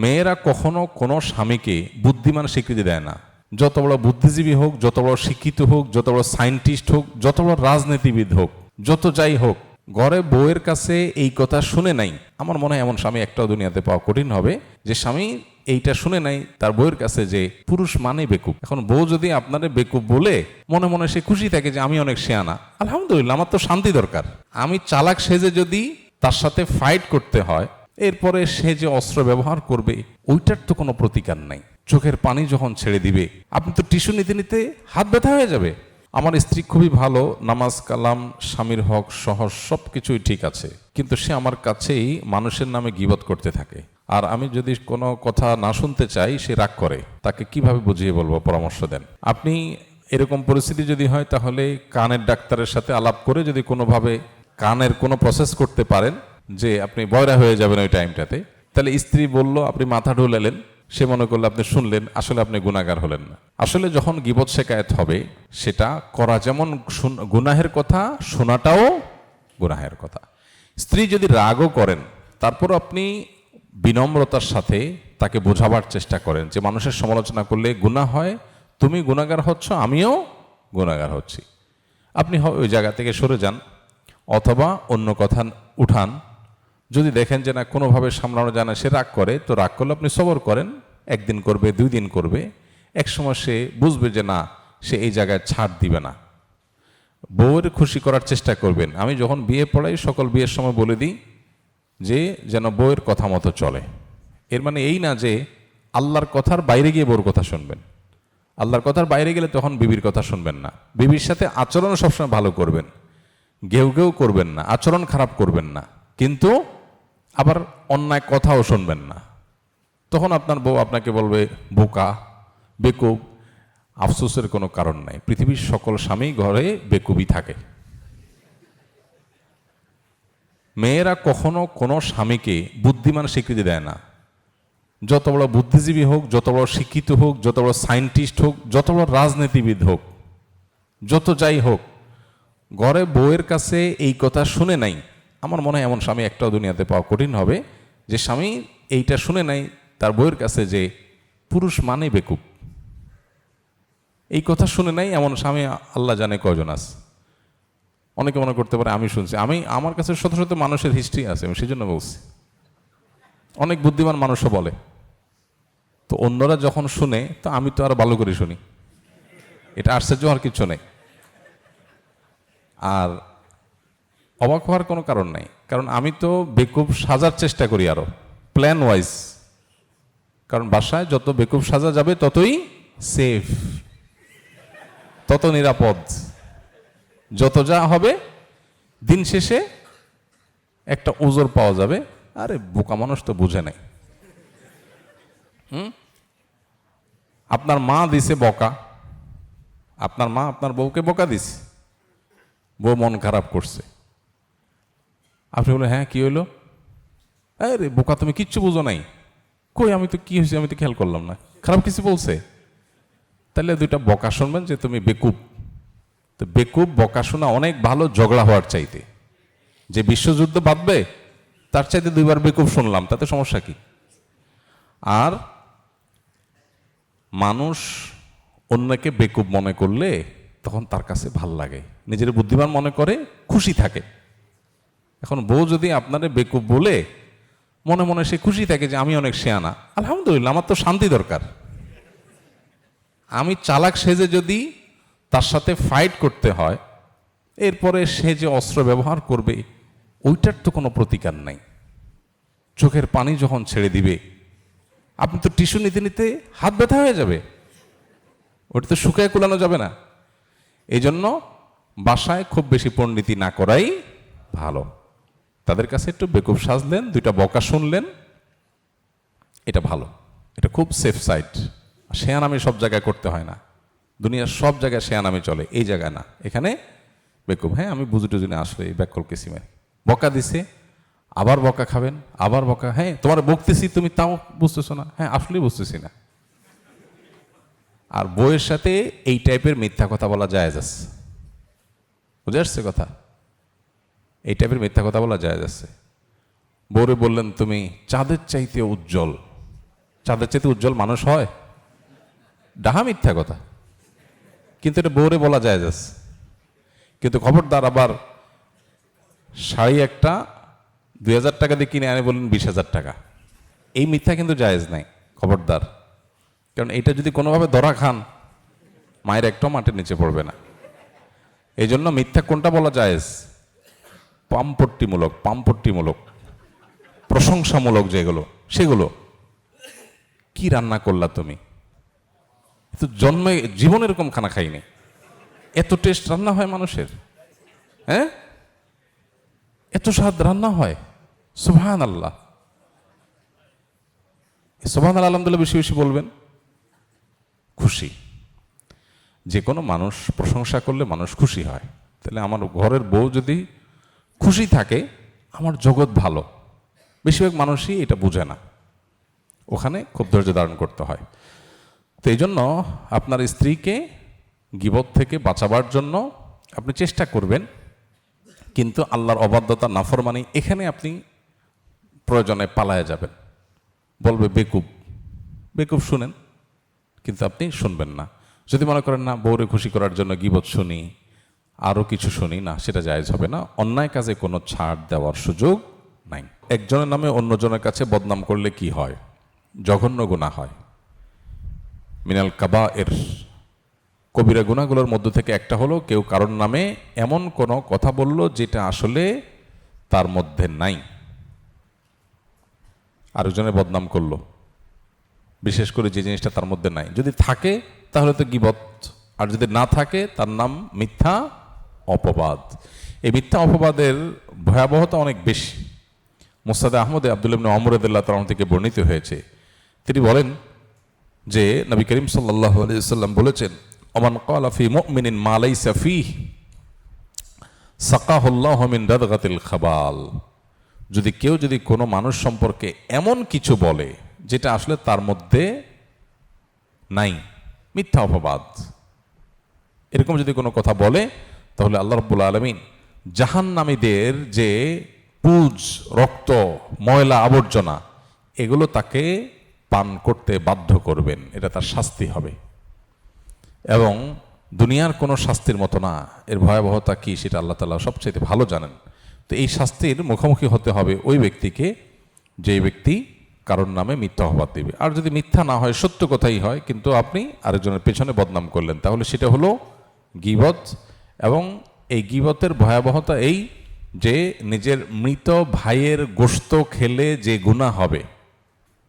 মেয়েরা কখনো কোনো স্বামীকে বুদ্ধিমান স্বীকৃতি দেয় না। যত বড় বুদ্ধিজীবী হোক, যত বড় শিক্ষিত হোক, যত বড় সায়েন্টিস্ট হোক, যত বড় রাজনীতিবিদ হোক, যত যাই হোক, ঘরে বউয়ের কাছে এই কথা শুনে নাই। আমার মনে হয় এমন স্বামী একটাও দুনিয়াতে পাওয়া কঠিন হবে যে স্বামী এইটা শুনে নাই তার বউয়ের কাছে যে পুরুষ মানে বেকুব। এখন বউ যদি আপনারে বেকুব বলে মনে মনে সে খুশি থাকে যে আমি অনেক শেয়ানা, আলহামদুলিল্লাহ, আমার তো শান্তি দরকার। আমি চালাক সেজে যদি তার সাথে ফাইট করতে হয়, এরপরে সে যে অস্ত্র ব্যবহার করবে ওইটার তো কোনো প্রতিকার নাই। চোখের পানি যখন ছেড়ে দিবে, আপনি তো টিস্যু নিতে নিতে হাত ব্যথা হয়ে যাবে। আমার স্ত্রী খুবই ভালো, নামাজ কালাম, স্বামীর হক সহজ সব কিছুই ঠিক আছে, কিন্তু সে আমার কাছেই মানুষের নামে গীবত করতে থাকে। আর আমি যদি কোনো কথা না শুনতে চাই সে রাগ করে। তাকে কিভাবে বুঝিয়ে বলবো, পরামর্শ দেন। আপনি এরকম পরিস্থিতি যদি হয় তাহলে কানের ডাক্তারের সাথে আলাপ করে যদি কোনোভাবে কানের কোনো প্রসেস করতে পারেন যে আপনি বয়রা হয়ে যাবেন ওই টাইমটাতে, তাহলে স্ত্রী বলল, আপনি মাথা ঢুলালেন, সে মনে করলো আপনি শুনলেন, আসলে আপনি গুনাহগার হলেন না। আসলে যখন গীবত শেকায়েত হবে সেটা করা যেমন গুনাহের কথা, শোনাটাও গুনাহের কথা। স্ত্রী যদি রাগও করেন তারপর আপনি বিনম্রতার সাথে তাকে বোঝাবার চেষ্টা করেন যে মানুষের সমালোচনা করলে গুনাহ হয়, তুমি গুনাহগার হচ্ছ, আমিও গুনাহগার হচ্ছি। আপনি ওই জায়গা থেকে সরে যান অথবা অন্য কথা উঠান। যদি দেখেন যে না কোনোভাবে সামলানো যায় না, সে রাগ করে, তো রাগ করলে আপনি সবর করেন, একদিন করবে, 2 দিন করবে, একসময় সে বুঝবে যে না, সে এই জায়গায় ছাড় দিবে না। বউয়ের খুশি করার চেষ্টা করবেন। আমি যখন বিয়ে পড়াই সকল বিয়ের সময় বলে দিই যে যেন বউয়ের কথা মতো চলে। এর মানে এই না যে আল্লাহর কথার বাইরে গিয়ে বউর কথা শুনবেন। আল্লাহর কথার বাইরে গেলে তখন বিবির কথা শুনবেন না। বিবির সাথে আচরণ সবসময় ভালো করবেন, ঘেউ ঘেউ করবেন না, আচরণ খারাপ করবেন না, কিন্তু আবার অন্যায় কথাও শুনবেন না। তখন আপনার বউ আপনাকে বলবে বোকা, বেকুব। আফসোসের কোনো কারণ নাই, পৃথিবীর সকল স্বামী ঘরে বেকুবই থাকে। মেয়েরা কখনো কোনো স্বামীকে বুদ্ধিমান স্বীকৃতি দেয় না। যত বড় বুদ্ধিজীবী হোক, যত বড় শিক্ষিত হোক, যত বড় সায়েন্টিস্ট হোক, যত বড় রাজনীতিবিদ হোক, যত যাই হোক, ঘরে বউয়ের কাছে এই কথা শুনে নাই। আমার মনে হয় এমন স্বামী একটাও দুনিয়াতে পাওয়া কঠিন হবে যে স্বামী এইটা শুনে নাই তার বউয়ের কাছে যে পুরুষ মানে বেকুব। এই কথা শুনে নাই এমন স্বামী আল্লাহ জানে কয়জন আছে। অনেকে মনে করতে পারে আমি শুনছি, আমার কাছে শত শত মানুষের হিস্ট্রি আছে, আমি সেই জন্য বলছি। অনেক বুদ্ধিমান মানুষও বলে, তো অন্যরা যখন শুনে তো আমি তো আরো ভালো করে শুনি। এটা আশ্চর্য হওয়ার কিছু নেই, আর অবাক হওয়ার কোনো কারণ নাই, কারণ আমি তো বেকুব সাজার চেষ্টা করি আরো প্ল্যান ওয়াইজ। কারণ বাসায় যত বেকুব সাজা যাবে ততই সেফ, তত নিরাপদ। যত যা হবে দিন শেষে একটা ওজোর পাওয়া যাবে। আরে বোকা মানুষ তো বুঝে নাই। আপনার মা দিছে বকা, আপনার মা আপনার বউকে বকা দিছে, বউ মন খারাপ করছে, আপনি বলে হ্যাঁ কি হইলো, আরে বোকা তুমি কিচ্ছু বুঝো নাই। কই আমি তো কি হয়েছে আমি তো খেয়াল করলাম না, খারাপ কিছু বলছে? তাহলে 2টা বকা শুনবেন যে তুমি বেকুব। তো বেকুব বকা শোনা অনেক ভালো ঝগড়া হওয়ার চাইতে। যে বিশ্বযুদ্ধ বাঁধবে তার চাইতে 2বার বেকুব শুনলাম, তাতে সমস্যা কি? আর মানুষ অন্যকে বেকুব মনে করলে তখন তার কাছে ভাল লাগে, নিজের বুদ্ধিমান মনে করে, খুশি থাকে। এখন বউ যদি আপনারে বেকুব বলে মনে মনে সে খুশি থাকে যে আমি অনেক শেয়ানা, আলহামদুলিল্লাহ, আমার তো শান্তি দরকার। আমি চালাক সেজে যদি তার সাথে ফাইট করতে হয়, এরপরে সে যে অস্ত্র ব্যবহার করবে ওইটার তো কোনো প্রতিকার নাই। চোখের পানি যখন ছেড়ে দিবে, আপনি তো টিস্যু নিতে নিতে হাত ব্যথা হয়ে যাবে, ওটা তো শুকায় কুলানো যাবে না। এই জন্য বাসায় খুব বেশি পণ্ডিতি না করাই ভালো। তাদের কাছে একটু বেকুব সাজলেন, 2টা বকা শুনলেন, এটা ভালো, এটা খুব সেফ সাইড। শেয়ানামি সব জায়গায় করতে হয় না, দুনিয়ার সব জায়গায় শেয়ানামি চলে, এই জায়গায় না। এখানে বেকুব, হ্যাঁ আমি বুঝি টুঝি না, আসলে ব্যাকল কিসিমে বকা দিছে, আবার বকা খাবেন, আবার বকা, হ্যাঁ তোমার বকতেছি তুমি তাও বুঝতেছো না, হ্যাঁ আসলেই বুঝতেছি না। আর বউয়ের সাথে এই টাইপের মিথ্যা কথা বলা জায়েজ আছে, বুঝে আসছে কথা? এই টাইপের মিথ্যা কথা বলা জায়েজ আছে। বউরে বললেন তুমি চাঁদের চাইতে উজ্জ্বল, চাঁদের চেয়ে উজ্জ্বল মানুষ হয়? ডাহা মিথ্যা কথা। কিন্তু এটা বউরে বলা যায় যাচ্ছে। কিন্তু খবরদার আবার শাড়ি একটা 2000 টাকা দিয়ে কিনে আনে বলেন 20,000 টাকা, এই মিথ্যা কিন্তু জায়েজ নাই, খবরদার। কারণ এটা যদি কোনোভাবে ধরা খান, মায়ের একটাও মাটির নিচে পড়বে না। এই জন্য মিথ্যা কোনটা বলা জায়েজ? পামপট্টিমূলক প্রশংসামূলক যেগুলো, সেগুলো। কি রান্না করলা তুমি? তো জন্মে জীবনে এরকম খানা খাইনি, এত টেস্ট রান্না হয় মানুষের, হ্যাঁ, এত স্বাদ রান্না হয়, সুবহানাল্লাহ। সুবহানাল্লাহ, আলহামদুলিল্লাহ বেশি বেশি বলবেন। খুশি, যে কোনো মানুষ প্রশংসা করলে মানুষ খুশি হয়। তাহলে আমার ঘরের বউ যদি খুশি থাকে, আমার জগৎ ভালো। বেশিরভাগ মানুষই এটা বুঝে না, ওখানে খুব ধৈর্য ধারণ করতে হয়। তো এই জন্য আপনার স্ত্রীকে গীবত থেকে বাঁচাবার জন্য আপনি চেষ্টা করবেন, কিন্তু আল্লাহর অবাধ্যতা, নাফরমানি, এখানে আপনি প্রয়োজনে পালায়া যাবেন। বলবে বেকুব শুনেন, কিন্তু আপনি শুনবেন না। যদি মনে করেন না বউরে খুশি করার জন্য গীবত শুনি, আরও কিছু শুনি, না, সেটা জায়েজ হবে না। অন্যায় কাজে কোনো ছাড় দেওয়ার সুযোগ নাই। একজনের নামে অন্যজনের কাছে বদনাম করলে কি হয়? জঘন্য গুনাহ হয়। মিনাল কাবায়ের, কবিরা গুনাহগুলোর মধ্য থেকে একটা হলো কেউ কারোর নামে এমন কোনো কথা বলল যেটা আসলে তার মধ্যে নাই, আরেকজনের বদনাম করলো, বিশেষ করে যে জিনিসটা তার মধ্যে নাই। যদি থাকে তাহলে তো গীবত, আর যদি না থাকে তার নাম মিথ্যা অপবাদ। এই মিথ্যা অপবাদের ভয়াবহতা অনেক বেশি। মুসনাদ আহমদে আব্দুল্লাহ ইবনে ওমর রাদিয়াল্লাহু তাআলা থেকে বর্ণিত হয়েছে, তিনি বলেন যে নবী করিম সাল্লাল্লাহু আলাইহি ওয়াসাল্লাম বলেছেন, ওমান ক্বালা ফি মুমিনিন মা লাইসা ফীহি সাকাহুল্লাহু মিন রাদগাতিল খাবাল। যদি কেউ কোনো মানুষ সম্পর্কে এমন কিছু বলে যেটা আসলে তার মধ্যে নাই, মিথ্যা অপবাদ, এরকম যদি কোনো কথা বলে, তাহলে আল্লাহ রাব্বুল আলামিন জাহান্নামীদের যে পুজ, রক্ত, ময়লা, আবর্জনা, এগুলো তাকে পান করতে বাধ্য করবেন। এটা তার শাস্তি হবে, এবং দুনিয়ার কোনো শাস্তির মতো না। এর ভয়াবহতা কি সেটা আল্লাহ তাআলা সবচেয়ে ভালো জানেন। তো এই শাস্তির মুখোমুখি হতে হবে ওই ব্যক্তিকে, যেই ব্যক্তি কারোর নামে মিথ্যা অপবাদ দিবে। আর যদি মিথ্যা না হয়, সত্য কথাই হয়, কিন্তু আপনি আরেকজনের পেছনে বদনাম করলেন, তাহলে সেটা হলো গীবত। এবং এই গীবতের ভয়াবহতা এই যে নিজের মৃত ভাইয়ের গোশত খেলে যে গুনাহ হবে,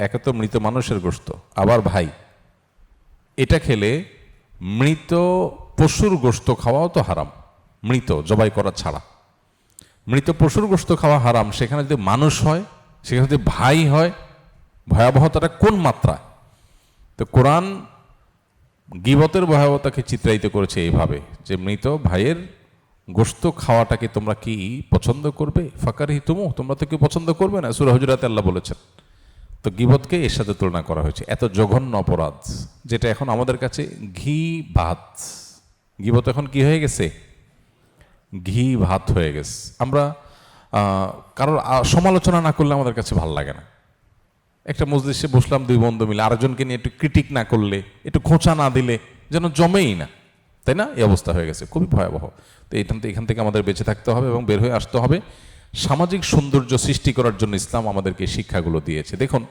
একে তো মৃত মানুষের গোশত, আবার ভাই, এটা খেলে মৃত পশুর গোশত খাওয়াও তো হারাম, মৃত জবাই করা ছাড়া। মৃত পশুর গোশত খাওয়া হারাম, সেখানে যদি মানুষ হয়, সেখানে যদি ভাই হয়, ভয়াবহতাটা কোন মাত্রা! তো কোরআন গীবতের ভয়াবহতাকে চিত্রায়িত করেছে এইভাবে যে মৃত ভাইয়ের গোশত খাওয়াটাকে তোমরা কি পছন্দ করবে? ফাকারিহতুমু, তোমরা তো কেউ পছন্দ করবে না, সূরা হুজুরাতে আল্লাহ বলেছেন। তো গীবতকে এর সাথে তুলনা করা হয়েছে। এত জঘন্য অপরাধ, যেটা এখন আমাদের কাছে ঘি ভাত। গীবত এখন কি হয়ে গেছে? ঘি ভাত হয়ে গেছে। আমরা কারোর সমালোচনা না করলে আমাদের কাছে ভালো লাগে না। একটা মজলিসে বসলাম, দুই বন্ধু মিলে, আরেকজনকে নিয়ে একটু ক্রিটিক না করলে, একটু খোঁচা না দিলে যেন জমেই না, তাই না? এই অবস্থা হয়ে গেছে, খুবই ভয়াবহ। তো এখান থেকে আমাদের বেঁচে থাকতে হবে এবং বের হয়ে আসতে হবে। সামাজিক সৌন্দর্য সৃষ্টি করার জন্য ইসলাম আমাদেরকে শিক্ষাগুলো দিয়েছে। দেখুন,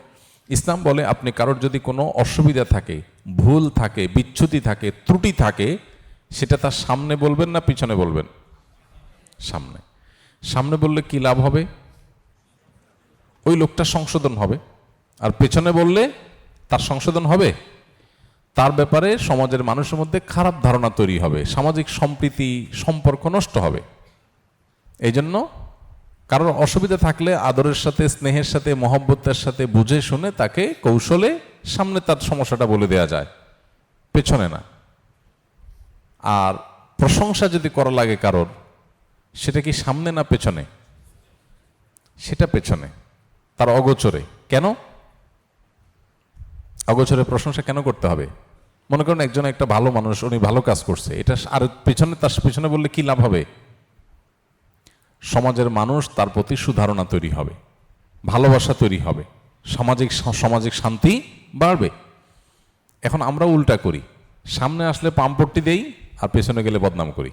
ইসলাম বলে আপনি কারোর যদি কোনো অসুবিধা থাকে, ভুল থাকে, বিচ্যুতি থাকে, ত্রুটি থাকে, সেটা তার সামনে বলবেন না পিছনে বলবেন? সামনে। সামনে বললে কি লাভ হবে? ওই লোকটা সংশোধন হবে। আর পেছনে বললে তার সংশোধন হবে, তার ব্যাপারে সমাজের মানুষের মধ্যে খারাপ ধারণা তৈরি হবে, সামাজিক সম্প্রীতি, সম্পর্ক নষ্ট হবে। এই জন্য কারোর অসুবিধা থাকলে আদরের সাথে, স্নেহের সাথে, মহব্বতের সাথে বুঝে শুনে তাকে কৌশলে সামনে তার সমস্যাটা বলে দেওয়া যায়, পেছনে না। আর প্রশংসা যদি করা লাগে কারোর, সেটা কি সামনে না পেছনে? সেটা পেছনে, তার অগোচরে। কেন অগোচরে প্রশংসা কেন করতে হবে? মনে করেন একজন একটা ভালো মানুষ, উনি ভালো কাজ করছে, এটা আর পেছনে, তার পেছনে বললে কি লাভ হবে? সমাজের মানুষ তার প্রতি সুধারণা তৈরি হবে, ভালোবাসা তৈরি হবে, সামাজিক শান্তি বাড়বে। এখন আমরা উল্টা করি, সামনে আসলে পাম্পট্টি দেই আর পেছনে গেলে বদনাম করি।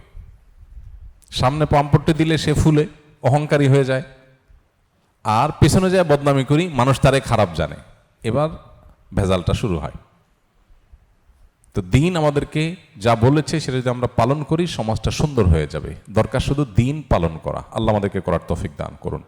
সামনে পাম্পট্টি দিলে সে ফুলে অহংকারী হয়ে যায়, আর পেছনে যায় বদনামি করি, মানুষ তারে খারাপ জানে। এবার ভেজালটা শুরু হয়। তো দিন আমাদেরকে যা বলেছে সেটা যদি আমরা পালন করি, সমাজটা সুন্দর হয়ে যাবে। দরকার শুধু দিন পালন করা। আল্লাহ আমাদেরকে করার তৌফিক দান করুন।